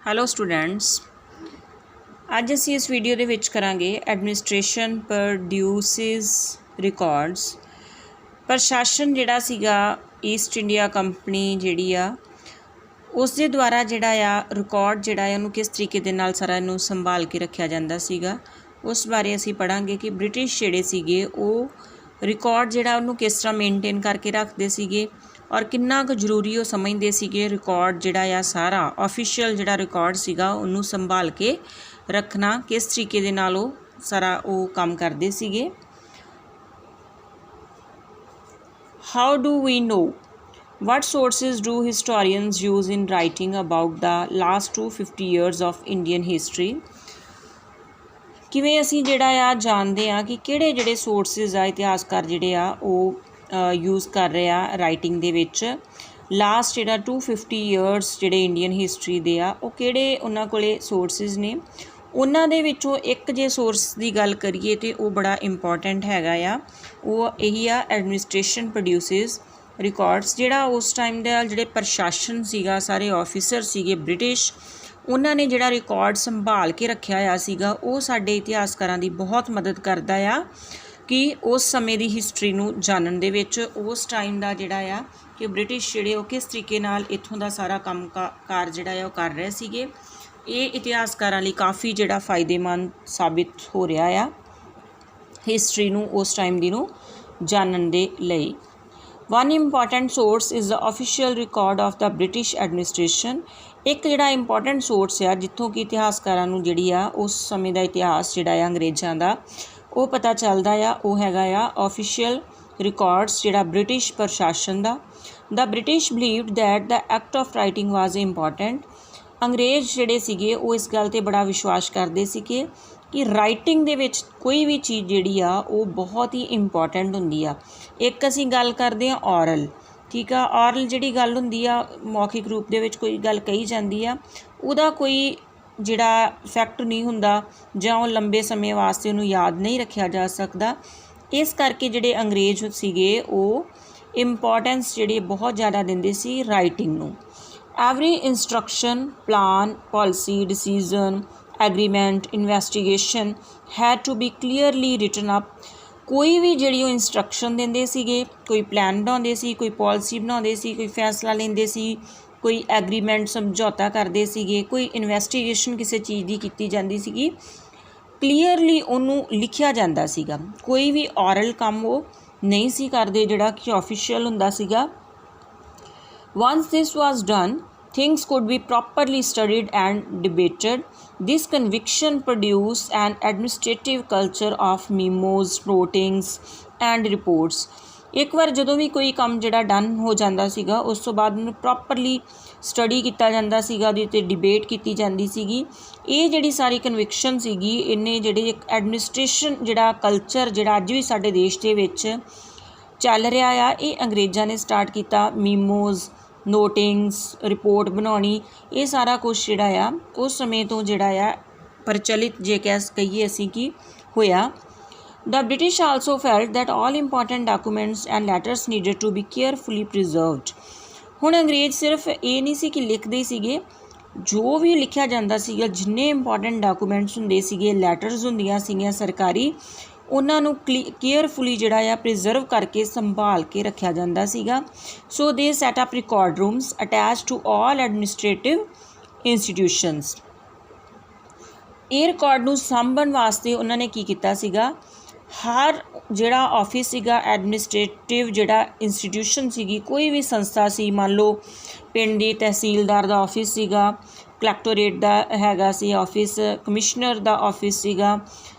Hello students, ਅੱਜ ਅਸੀਂ ਇਸ ਵੀਡੀਓ ਦੇ ਵਿੱਚ ਕਰਾਂਗੇ ਐਡਮਿਨਿਸਟ੍ਰੇਸ਼ਨ ਪ੍ਰੋਡਿਊਸਿਸ ਰਿਕਾਰਡਸ। ਪ੍ਰਸ਼ਾਸਨ ਜਿਹੜਾ ਸੀਗਾ ਈਸਟ ਇੰਡੀਆ ਕੰਪਨੀ ਜਿਹੜੀ ਆ ਉਸ ਦੇ ਦੁਆਰਾ ਜਿਹੜਾ ਆ ਰਿਕਾਰਡ ਜਿਹੜਾ ਆ ਉਹਨੂੰ ਕਿਸ ਤਰੀਕੇ ਦੇ ਨਾਲ ਸਾਰਾ ਇਹਨੂੰ ਸੰਭਾਲ ਕੇ ਰੱਖਿਆ ਜਾਂਦਾ ਸੀਗਾ, ਉਸ ਬਾਰੇ ਅਸੀਂ ਪੜ੍ਹਾਂਗੇ ਕਿ ਬ੍ਰਿਟਿਸ਼ ਜਿਹੜੇ ਸੀਗੇ ਉਹ ਰਿਕਾਰਡ ਜਿਹੜਾ ਉਹਨੂੰ ਕਿਸ ਤਰ੍ਹਾਂ ਮੇਨਟੇਨ ਕਰਕੇ ਰੱਖਦੇ ਸੀਗੇ ਔਰ ਕਿੰਨਾ ਕੁ ਜ਼ਰੂਰੀ ਉਹ ਸਮਝਦੇ ਸੀਗੇ ਰਿਕਾਰਡ ਜਿਹੜਾ ਆ ਸਾਰਾ ਆਫੀਸ਼ੀਅਲ ਜਿਹੜਾ ਰਿਕਾਰਡ ਸੀਗਾ ਉਹਨੂੰ ਸੰਭਾਲ ਕੇ ਰੱਖਣਾ, ਕਿਸ ਤਰੀਕੇ ਦੇ ਨਾਲ ਉਹ ਸਾਰਾ ਉਹ ਕੰਮ ਕਰਦੇ ਸੀਗੇ। How do we know what sources do historians use in writing about the last 250 years of Indian history? ਕਿਵੇਂ ਅਸੀਂ ਜਿਹੜਾ ਆ ਜਾਣਦੇ ਹਾਂ ਕਿ ਕਿਹੜੇ ਜਿਹੜੇ ਸੋਰਸਿਸ ਆ ਇਤਿਹਾਸਕਾਰ ਜਿਹੜੇ ਆ ਉਹ ਯੂਜ਼ ਕਰ ਰਹੇ ਆ ਰਾਈਟਿੰਗ ਦੇ ਵਿੱਚ ਲਾਸਟ ਜਿਹੜਾ 250 ਈਅਰਸ ਜਿਹੜੇ ਇੰਡੀਅਨ ਹਿਸਟਰੀ ਦੇ ਆ ਉਹ ਕਿਹੜੇ ਉਹਨਾਂ ਕੋਲੇ ਸੋਰਸਿਸ ਨੇ। ਉਹਨਾਂ ਦੇ ਵਿੱਚੋਂ ਇੱਕ ਜੇ ਸੋਰਸ ਦੀ ਗੱਲ ਕਰੀਏ ਤਾਂ ਉਹ ਬੜਾ ਇੰਪੋਰਟੈਂਟ ਹੈਗਾ ਆ, ਉਹ ਇਹੀ ਆ ਐਡਮਿਨਿਸਟ੍ਰੇਸ਼ਨ ਪ੍ਰੋਡਿਊਸਿਸ ਰਿਕਾਰਡਸ। ਜਿਹੜਾ ਉਸ ਟਾਈਮ ਦਾ ਜਿਹੜੇ ਪ੍ਰਸ਼ਾਸਨ ਸੀਗਾ, ਸਾਰੇ ਆਫਿਸਰ ਸੀਗੇ ਬ੍ਰਿਟਿਸ਼, ਉਹਨਾਂ ਨੇ ਜਿਹੜਾ ਰਿਕਾਰਡ ਸੰਭਾਲ ਕੇ ਰੱਖਿਆ ਹੋਇਆ ਸੀਗਾ ਉਹ ਸਾਡੇ ਇਤਿਹਾਸਕਾਰਾਂ ਦੀ ਬਹੁਤ ਮਦਦ ਕਰਦਾ ਆ ਕਿ ਉਸ ਸਮੇਂ ਦੀ ਹਿਸਟਰੀ ਨੂੰ ਜਾਣਨ ਦੇ ਵਿੱਚ, ਉਸ ਟਾਈਮ ਦਾ ਜਿਹੜਾ ਆ ਕਿ ਬ੍ਰਿਟਿਸ਼ ਜਿਹੜੇ ਉਹ ਕਿਸ ਤਰੀਕੇ ਨਾਲ ਇੱਥੋਂ ਦਾ ਸਾਰਾ ਕੰਮ ਕਾਰ ਜਿਹੜਾ ਆ ਉਹ ਕਰ ਰਹੇ ਸੀਗੇ। ਇਹ ਇਤਿਹਾਸਕਾਰਾਂ ਲਈ ਕਾਫੀ ਜਿਹੜਾ ਫਾਇਦੇਮੰਦ ਸਾਬਿਤ ਹੋ ਰਿਹਾ ਆ ਹਿਸਟਰੀ ਨੂੰ ਉਸ ਟਾਈਮ ਦੀ ਨੂੰ ਜਾਣਨ ਦੇ ਲਈ। One important source is the official record of the British administration। ਇੱਕ ਜਿਹੜਾ ਇੰਪੋਰਟੈਂਟ ਸੋਰਸ ਆ ਜਿੱਥੋਂ ਕਿ ਇਤਿਹਾਸਕਾਰਾਂ ਨੂੰ ਜਿਹੜੀ ਆ ਉਸ ਸਮੇਂ ਦਾ ਇਤਿਹਾਸ ਜਿਹੜਾ ਆ ਅੰਗਰੇਜ਼ਾਂ ਦਾ ਉਹ ਪਤਾ ਚੱਲਦਾ ਆ, ਉਹ ਹੈਗਾ ਆ official records ਜਿਹੜਾ ਬ੍ਰਿਟਿਸ਼ ਪ੍ਰਸ਼ਾਸਨ ਦਾ। The British believed that the act of writing was important। ਅੰਗਰੇਜ਼ ਜਿਹੜੇ ਸੀਗੇ ਉਹ ਇਸ ਗੱਲ 'ਤੇ ਬੜਾ ਵਿਸ਼ਵਾਸ ਕਰਦੇ ਸੀਗੇ ਕਿ ਰਾਈਟਿੰਗ ਦੇ ਵਿੱਚ ਕੋਈ ਵੀ ਚੀਜ਼ ਜਿਹੜੀ ਆ ਉਹ ਬਹੁਤ ਹੀ ਇੰਪੋਰਟੈਂਟ ਹੁੰਦੀ ਆ। ਇੱਕ ਅਸੀਂ ਗੱਲ ਕਰਦੇ ਹਾਂ ਔਰਲ, ਠੀਕ ਆ, ਔਰਲ ਜਿਹੜੀ ਗੱਲ ਹੁੰਦੀ ਆ ਮੌਖਿਕ ਰੂਪ ਦੇ ਵਿੱਚ ਕੋਈ ਗੱਲ ਕਹੀ ਜਾਂਦੀ ਆ, ਉਹਦਾ ਕੋਈ ਜਿਹੜਾ ਇਫੈਕਟ ਨਹੀਂ ਹੁੰਦਾ ਜਾਂ ਉਹ ਲੰਬੇ ਸਮੇਂ ਵਾਸਤੇ ਉਹਨੂੰ ਯਾਦ ਨਹੀਂ ਰੱਖਿਆ ਜਾ ਸਕਦਾ। ਇਸ ਕਰਕੇ ਜਿਹੜੇ ਅੰਗਰੇਜ਼ ਸੀਗੇ ਉਹ ਇੰਪੋਰਟੈਂਸ ਜਿਹੜੀ ਬਹੁਤ ਜ਼ਿਆਦਾ ਦਿੰਦੇ ਸੀ ਰਾਈਟਿੰਗ ਨੂੰ। Every instruction, plan, policy, decision, agreement, investigation had to be clearly written up. ਕੋਈ ਵੀ ਜਿਹੜੀ ਉਹ ਇੰਸਟਰਕਸ਼ਨ ਦਿੰਦੇ ਸੀਗੇ, ਕੋਈ ਪਲਾਨ ਬਣਾਉਂਦੇ ਸੀ, ਕੋਈ ਪਾਲਿਸੀ ਬਣਾਉਂਦੇ ਸੀ, ਕੋਈ ਫੈਸਲਾ ਲੈਂਦੇ ਸੀ, ਕੋਈ ਐਗਰੀਮੈਂਟ ਸਮਝੌਤਾ ਕਰਦੇ ਸੀਗੇ, ਕੋਈ ਇਨਵੈਸਟੀਗੇਸ਼ਨ ਕਿਸੇ ਚੀਜ਼ ਦੀ ਕੀਤੀ ਜਾਂਦੀ ਸੀਗੀ, ਕਲੀਅਰਲੀ ਉਹਨੂੰ ਲਿਖਿਆ ਜਾਂਦਾ ਸੀਗਾ। ਕੋਈ ਵੀ ਔਰਲ ਕੰਮ ਉਹ ਨਹੀਂ ਸੀ ਕਰਦੇ ਜਿਹੜਾ ਕਿ ਆਫੀਸ਼ੀਅਲ ਹੁੰਦਾ ਸੀਗਾ। Once this was done, things could be properly studied and debated. This conviction produced an administrative culture of memos, notings and reports। ਇੱਕ ਵਾਰ ਜਦੋਂ ਵੀ ਕੋਈ ਕੰਮ ਜਿਹੜਾ ਡਨ ਹੋ ਜਾਂਦਾ ਸੀਗਾ ਉਸ ਤੋਂ ਬਾਅਦ ਉਹਨੂੰ ਪ੍ਰੋਪਰਲੀ ਸਟੱਡੀ ਕੀਤਾ ਜਾਂਦਾ ਸੀਗਾ, ਉਹਦੇ 'ਤੇ ਡਿਬੇਟ ਕੀਤੀ ਜਾਂਦੀ ਸੀਗੀ। ਇਹ ਜਿਹੜੀ ਸਾਰੀ ਕਨਵਿਕਸ਼ਨ ਸੀਗੀ ਇਹਨੇ ਜਿਹੜੇ ਇੱਕ ਐਡਮਿਨਿਸਟ੍ਰੇਸ਼ਨ ਜਿਹੜਾ ਕਲਚਰ ਜਿਹੜਾ ਅੱਜ ਵੀ ਸਾਡੇ ਦੇਸ਼ ਦੇ ਵਿੱਚ ਚੱਲ ਰਿਹਾ ਆ, ਇਹ ਅੰਗਰੇਜ਼ਾਂ ਨੇ ਸਟਾਰਟ ਕੀਤਾ। ਮੀਮੋਜ਼, ਨੋਟਿੰਗਸ, ਰਿਪੋਰਟ ਬਣਾਉਣੀ, ਇਹ ਸਾਰਾ ਕੁਛ ਜਿਹੜਾ ਆ ਉਸ ਸਮੇਂ ਤੋਂ ਜਿਹੜਾ ਆ ਪ੍ਰਚਲਿਤ ਜੇ ਕਹੀਏ ਅਸੀਂ ਕਿ ਹੋਇਆ। The British also felt that all important documents and letters needed to be carefully preserved। ਹੁਣ ਅੰਗਰੇਜ਼ ਸਿਰਫ ਇਹ ਨਹੀਂ ਸੀ ਕਿ ਲਿਖਦੇ ਸੀਗੇ, ਜੋ ਵੀ ਲਿਖਿਆ ਜਾਂਦਾ ਸੀਗਾ, ਜਿੰਨੇ ਇੰਪੋਰਟੈਂਟ ਡਾਕੂਮੈਂਟਸ ਹੁੰਦੇ ਸੀਗੇ, ਲੈਟਰਸ ਹੁੰਦੀਆਂ ਸੀਗੀਆਂ ਸਰਕਾਰੀ, ਉਹਨਾਂ ਨੂੰ ਕੇਅਰਫੁਲੀ ਜਿਹੜਾ ਆ ਪ੍ਰੀਜ਼ਰਵ ਕਰਕੇ ਸੰਭਾਲ ਕੇ ਰੱਖਿਆ ਜਾਂਦਾ ਸੀਗਾ। So they set up record rooms attach to all administrative institutions. ਇਹ ਰਿਕਾਰਡ ਨੂੰ ਸਾਂਭਣ ਵਾਸਤੇ ਉਹਨਾਂ ਨੇ ਕੀ ਕੀਤਾ ਸੀਗਾ, ਹਰ ਜਿਹੜਾ ਆਫਿਸ ਸੀਗਾ, ਐਡਮਿਨਿਸਟ੍ਰੇਟਿਵ ਜਿਹੜਾ ਇੰਸਟੀਟਿਊਸ਼ਨ ਸੀਗੀ, ਕੋਈ ਵੀ ਸੰਸਥਾ ਸੀ, ਮੰਨ ਲਓ ਪਿੰਡ ਦੀ ਤਹਿਸੀਲਦਾਰ ਦਾ ਆਫਿਸ ਸੀਗਾ, ਕਲੈਕਟੋਰੇਟ ਦਾ ਹੈਗਾ ਸੀ ਆਫਿਸ, ਕਮਿਸ਼ਨਰ ਦਾ ਆਫਿਸ ਸੀਗਾ,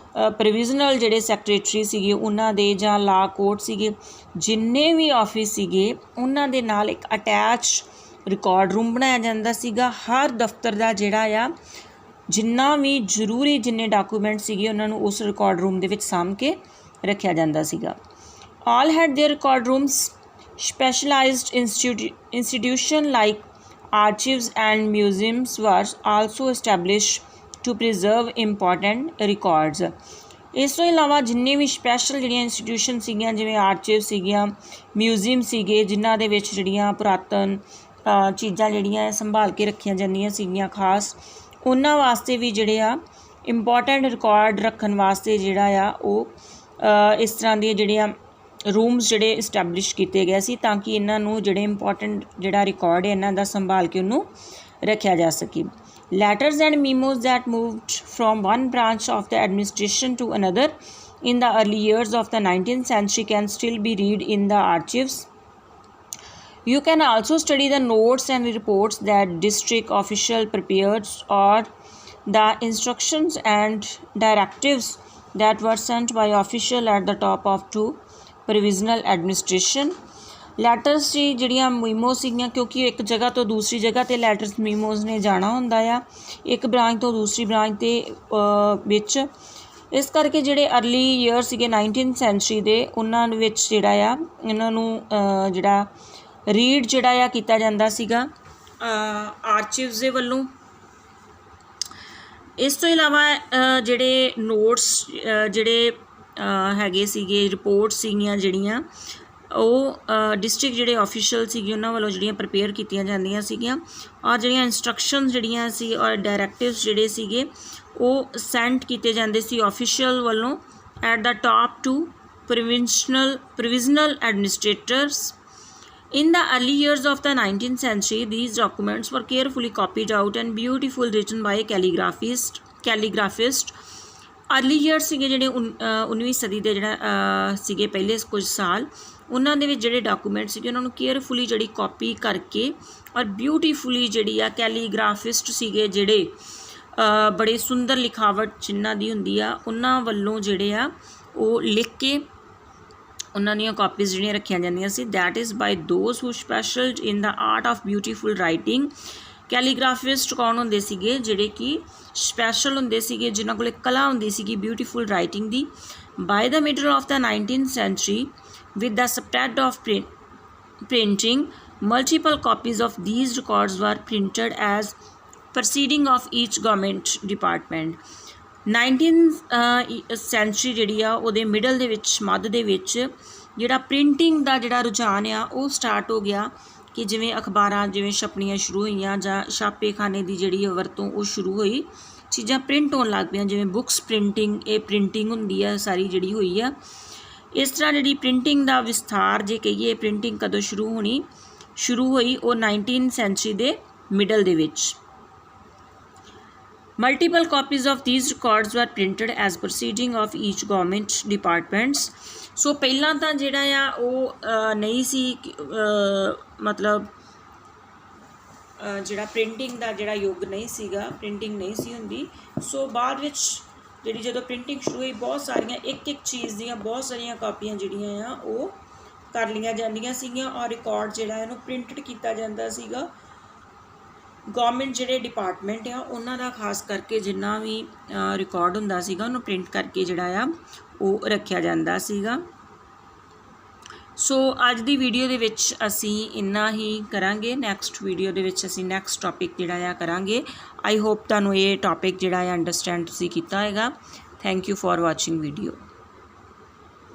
ਪ੍ਰੋਵੀਜ਼ਨਲ ਜਿਹੜੇ ਸੈਕਟਰੇਟਰੀ ਸੀਗੇ ਉਹਨਾਂ ਦੇ, ਜਾਂ ਲਾ ਕੋਰਟ ਸੀਗੇ, ਜਿੰਨੇ ਵੀ ਆਫਿਸ ਸੀਗੇ ਉਹਨਾਂ ਦੇ ਨਾਲ ਇੱਕ ਅਟੈਚ ਰਿਕਾਰਡ ਰੂਮ ਬਣਾਇਆ ਜਾਂਦਾ ਸੀਗਾ। ਹਰ ਦਫ਼ਤਰ ਦਾ ਜਿਹੜਾ ਆ ਜਿੰਨਾ ਵੀ ਜ਼ਰੂਰੀ ਜਿੰਨੇ ਡਾਕੂਮੈਂਟ ਸੀਗੇ ਉਹਨਾਂ ਨੂੰ ਉਸ ਰਿਕਾਰਡ ਰੂਮ ਦੇ ਵਿੱਚ ਸਾਂਭ ਕੇ ਰੱਖਿਆ ਜਾਂਦਾ ਸੀਗਾ। All had their record rooms. Specialised institution like archives and museums were also establish to preserve important records. ਇਸ ਤੋਂ ਇਲਾਵਾ ਜਿੰਨੇ ਵੀ ਸਪੈਸ਼ਲ ਜਿਹੜੀਆਂ ਇੰਸਟੀਟਿਊਸ਼ਨ ਸੀਗੀਆਂ, ਜਿਵੇਂ ਆਰਚੀਵ ਸੀਗੀਆਂ, ਮਿਊਜ਼ੀਅਮ ਸੀਗੇ, ਜਿਨ੍ਹਾਂ ਦੇ ਵਿੱਚ ਜਿਹੜੀਆਂ ਪੁਰਾਤਨ ਚੀਜ਼ਾਂ ਜਿਹੜੀਆਂ ਸੰਭਾਲ ਕੇ ਰੱਖੀਆਂ ਜਾਂਦੀਆਂ ਸੀਗੀਆਂ ਖਾਸ, ਉਹਨਾਂ ਵਾਸਤੇ ਵੀ ਜਿਹੜੇ ਆ ਇੰਪੋਰਟੈਂਟ ਰਿਕਾਰਡ ਰੱਖਣ ਵਾਸਤੇ ਜਿਹੜਾ ਆ ਉਹ ਇਸ ਤਰ੍ਹਾਂ ਦੀਆਂ ਜਿਹੜੀਆਂ ਰੂਮਸ ਜਿਹੜੇ ਇਸਟੈਬਲਿਸ਼ ਕੀਤੇ ਗਏ ਸੀ ਤਾਂ ਕਿ ਇਹਨਾਂ ਨੂੰ ਜਿਹੜੇ ਇੰਪੋਰਟੈਂਟ ਜਿਹੜਾ ਰਿਕਾਰਡ ਹੈ ਇਹਨਾਂ ਦਾ ਸੰਭਾਲ ਕੇ ਉਹਨੂੰ ਰੱਖਿਆ ਜਾ ਸਕੇ। Letters and memos that moved from one branch of the administration to another in the early years of the 19th century can still be read in the archives. You can also study the notes and reports that district official prepared or the instructions and directives that were sent by official at the top of to provisional administration. Letters ਜੀ ਜਿਹੜੀਆਂ ਮੀਮੋ ਸੀਗੀਆਂ, ਕਿਉਂਕਿ ਇੱਕ ਜਗ੍ਹਾ ਤੋਂ ਦੂਸਰੀ ਜਗ੍ਹਾ 'ਤੇ ਲੈਟਰਸ ਮੀਮੋਜ਼ ਨੇ ਜਾਣਾ ਹੁੰਦਾ ਆ, ਇੱਕ ਬ੍ਰਾਂਚ ਤੋਂ ਦੂਸਰੀ ਬ੍ਰਾਂਚ ਦੇ ਵਿੱਚ। ਇਸ ਕਰਕੇ ਜਿਹੜੇ ਅਰਲੀ ਈਅਰ ਸੀਗੇ 19th ਸੈਂਚਰੀ ਦੇ, ਉਹਨਾਂ ਵਿੱਚ ਜਿਹੜਾ ਆ ਇਹਨਾਂ ਨੂੰ ਜਿਹੜਾ ਰੀਡ ਜਿਹੜਾ ਆ ਕੀਤਾ ਜਾਂਦਾ ਸੀਗਾ ਆਰਚੀਵਸ ਦੇ ਵੱਲੋਂ। ਇਸ ਤੋਂ ਇਲਾਵਾ ਜਿਹੜੇ ਨੋਟਸ ਜਿਹੜੇ ਹੈਗੇ ਸੀਗੇ, ਰਿਪੋਰਟਸ ਸੀਗੀਆਂ ਜਿਹੜੀਆਂ ਉਹ ਡਿਸਟ੍ਰਿਕਟ ਜਿਹੜੇ ਆਫੀਸ਼ੀਅਲ ਸੀਗੇ ਉਹਨਾਂ ਵੱਲੋਂ ਜਿਹੜੀਆਂ ਪ੍ਰਿਪੇਅਰ ਕੀਤੀਆਂ ਜਾਂਦੀਆਂ ਸੀਗੀਆਂ, ਔਰ ਜਿਹੜੀਆਂ ਇੰਸਟਰਕਸ਼ਨਸ ਜਿਹੜੀਆਂ ਸੀ ਔਰ ਡਾਇਰੈਕਟਿਵਸ ਜਿਹੜੇ ਸੀਗੇ ਉਹ ਸੈਂਡ ਕੀਤੇ ਜਾਂਦੇ ਸੀ ਆਫੀਸ਼ੀਅਲ ਵੱਲੋਂ at the top to provisional administrators. In the early years of the 19th century, these documents were carefully copied out and beautiful written by a calligraphist. Early year ਸੀਗੇ ਜਿਹੜੇ 19ਵੀਂ ਸਦੀ ਦੇ ਜਿਹੜਾ ਸੀਗੇ ਪਹਿਲੇ ਕੁਝ ਸਾਲ, ਉਹਨਾਂ ਦੇ ਵਿੱਚ ਜਿਹੜੇ ਡਾਕੂਮੈਂਟ ਸੀਗੇ ਉਹਨਾਂ ਨੂੰ ਕੇਅਰਫੁਲੀ ਜਿਹੜੀ ਕਾਪੀ ਕਰਕੇ ਔਰ ਬਿਊਟੀਫੁਲੀ ਜਿਹੜੀ ਆ ਕੈਲੀਗ੍ਰਾਫਿਸਟ ਸੀਗੇ ਜਿਹੜੇ ਬੜੇ ਸੁੰਦਰ ਲਿਖਾਵਟ ਜਿਨ੍ਹਾਂ ਦੀ ਹੁੰਦੀ ਆ, ਉਹਨਾਂ ਵੱਲੋਂ ਜਿਹੜੇ ਆ ਉਹ ਲਿਖ ਕੇ ਉਹਨਾਂ ਦੀਆਂ ਕਾਪੀਜ਼ ਜਿਹੜੀਆਂ ਰੱਖੀਆਂ ਜਾਂਦੀਆਂ ਸੀ। That is by those who specialised in the art of beautiful writing. Calligraphist ਕੌਣ ਹੁੰਦੇ ਸੀਗੇ? ਜਿਹੜੇ ਕਿ ਸਪੈਸ਼ਲ ਹੁੰਦੇ ਸੀਗੇ, ਜਿਨ੍ਹਾਂ ਕੋਲ ਕਲਾ ਹੁੰਦੀ ਸੀਗੀ ਬਿਊਟੀਫੁਲ ਰਾਈਟਿੰਗ ਦੀ। By the middle of the 19th century with the spread of printing, multiple copies of these records were printed as proceeding of each government department. 19th century ਜਿਹੜੀ ਆ ਉਹਦੇ ਮਿਡਲ ਦੇ ਵਿੱਚ, ਮੱਧ ਦੇ ਵਿੱਚ ਜਿਹੜਾ ਪ੍ਰਿੰਟਿੰਗ ਦਾ ਜਿਹੜਾ ਰੁਝਾਨ ਆ ਉਹ ਸਟਾਰਟ ਹੋ ਗਿਆ ਕਿ ਜਿਵੇਂ ਅਖਬਾਰਾਂ ਜਿਵੇਂ ਛਪਣੀਆਂ ਸ਼ੁਰੂ ਹੋਈਆਂ ਜਾਂ ਛਾਪੇਖਾਨੇ ਦੀ ਜਿਹੜੀ ਵਰਤੋਂ ਉਹ ਸ਼ੁਰੂ ਹੋਈ, ਚੀਜ਼ਾਂ ਪ੍ਰਿੰਟ ਹੋਣ ਲੱਗ ਪਈਆਂ, ਜਿਵੇਂ ਬੁੱਕਸ ਪ੍ਰਿੰਟਿੰਗ, ਇਹ ਪ੍ਰਿੰਟਿੰਗ ਹੁੰਦੀ ਆ ਸਾਰੀ ਜਿਹੜੀ ਹੋਈ ਆ। ਇਸ ਤਰ੍ਹਾਂ ਜਿਹੜੀ ਪ੍ਰਿੰਟਿੰਗ ਦਾ ਵਿਸਥਾਰ ਜੇ ਕਹੀਏ, ਪ੍ਰਿੰਟਿੰਗ ਕਦੋਂ ਸ਼ੁਰੂ ਹੋਈ ਉਹ 19th ਸੈਂਚਰੀ ਦੇ ਮਿਡਲ ਦੇ ਵਿੱਚ। Multiple copies of these records were printed as proceeding of each government departments. So ਪਹਿਲਾਂ ਤਾਂ ਜਿਹੜਾ ਆ ਉਹ ਨਹੀਂ ਸੀ, ਮਤਲਬ ਜਿਹੜਾ ਪ੍ਰਿੰਟਿੰਗ ਦਾ ਜਿਹੜਾ ਯੁੱਗ ਨਹੀਂ ਸੀਗਾ, ਪ੍ਰਿੰਟਿੰਗ ਨਹੀਂ ਸੀ ਹੁੰਦੀ। ਸੋ ਬਾਅਦ ਵਿੱਚ ਜਿਹੜੀ ਜਦੋਂ ਪ੍ਰਿੰਟਿੰਗ ਸ਼ੁਰੂ ਹੋਈ, ਬਹੁਤ ਸਾਰੀਆਂ ਇੱਕ ਚੀਜ਼ ਦੀਆਂ ਬਹੁਤ ਸਾਰੀਆਂ ਕਾਪੀਆਂ ਜਿਹੜੀਆਂ ਆ ਉਹ ਕਰ ਲਈਆਂ ਜਾਂਦੀਆਂ ਸੀਗੀਆਂ ਔਰ ਰਿਕਾਰਡ ਜਿਹੜਾ ਇਹਨੂੰ ਪ੍ਰਿੰਟਡ ਕੀਤਾ ਜਾਂਦਾ ਸੀਗਾ। ਗੌਰਮੈਂਟ ਜਿਹੜੇ ਡਿਪਾਰਟਮੈਂਟ ਆ ਉਹਨਾਂ ਦਾ ਖਾਸ ਕਰਕੇ ਜਿੰਨਾ ਵੀ ਰਿਕਾਰਡ ਹੁੰਦਾ ਸੀਗਾ ਉਹਨੂੰ ਪ੍ਰਿੰਟ ਕਰਕੇ ਜਿਹੜਾ ਆ ਉਹ ਰੱਖਿਆ ਜਾਂਦਾ ਸੀਗਾ। ਸੋ ਅੱਜ ਦੀ ਵੀਡੀਓ ਦੇ ਵਿੱਚ ਅਸੀਂ ਇੰਨਾ ਹੀ ਕਰਾਂਗੇ। ਨੈਕਸਟ ਵੀਡੀਓ ਦੇ ਵਿੱਚ ਅਸੀਂ ਨੈਕਸਟ ਟੌਪਿਕ ਜਿਹੜਾ ਆ ਕਰਾਂਗੇ। ਆਈ ਹੋਪ ਤੁਹਾਨੂੰ ਇਹ ਟੌਪਿਕ ਜਿਹੜਾ ਆ ਅੰਡਰਸਟੈਂਡ ਤੁਸੀਂ ਕੀਤਾ ਹੋਏਗਾ। Thank you for watching video.